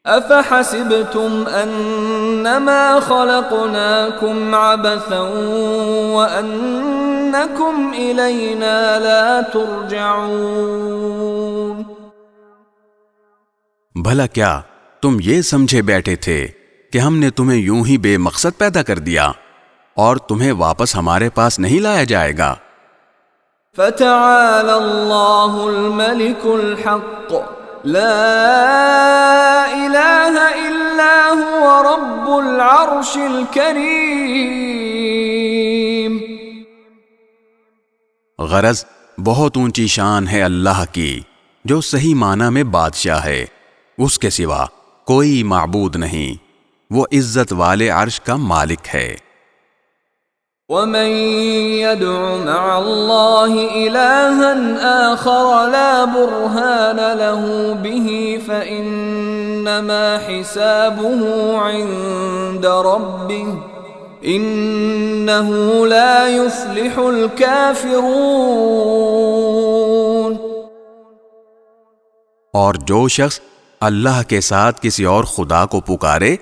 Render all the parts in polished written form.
افحسبتم انما خلقناكم عبثا وانکم الینا لا ترجعون؟ بھلا کیا تم یہ سمجھے بیٹھے تھے کہ ہم نے تمہیں یوں ہی بے مقصد پیدا کر دیا اور تمہیں واپس ہمارے پاس نہیں لایا جائے گا؟ فتعالى الله الملك الحق لا إله إلا هو رب العرش الكريم۔ غرض بہت اونچی شان ہے اللہ کی جو صحیح معنی میں بادشاہ ہے، اس کے سوا کوئی معبود نہیں، وہ عزت والے عرش کا مالک ہے۔ ومن يدع مع الله إلها آخر لا برهان له به فإنما حسابه عند ربه إنه لا يفلح الكافرون۔ اور جو شخص اللہ کے ساتھ کسی اور خدا کو پکارے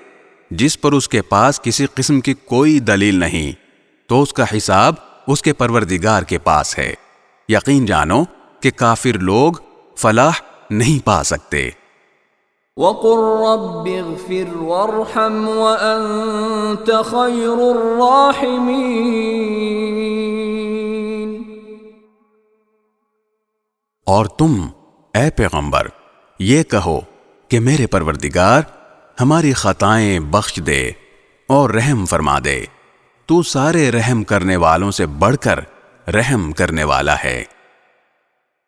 جس پر اس کے پاس کسی قسم کی کوئی دلیل نہیں، تو اس کا حساب اس کے پروردگار کے پاس ہے۔ یقین جانو کہ کافر لوگ فلاح نہیں پا سکتے۔ وَقُلْ رَبِّ اغْفِرْ وَارْحَمْ وَأَنْتَ خَيْرُ الرَّاحِمِينَ۔ اور تم اے پیغمبر یہ کہو کہ میرے پروردگار ہماری خطائیں بخش دے اور رحم فرما دے، تو سارے رحم کرنے والوں سے بڑھ کر رحم کرنے والا ہے۔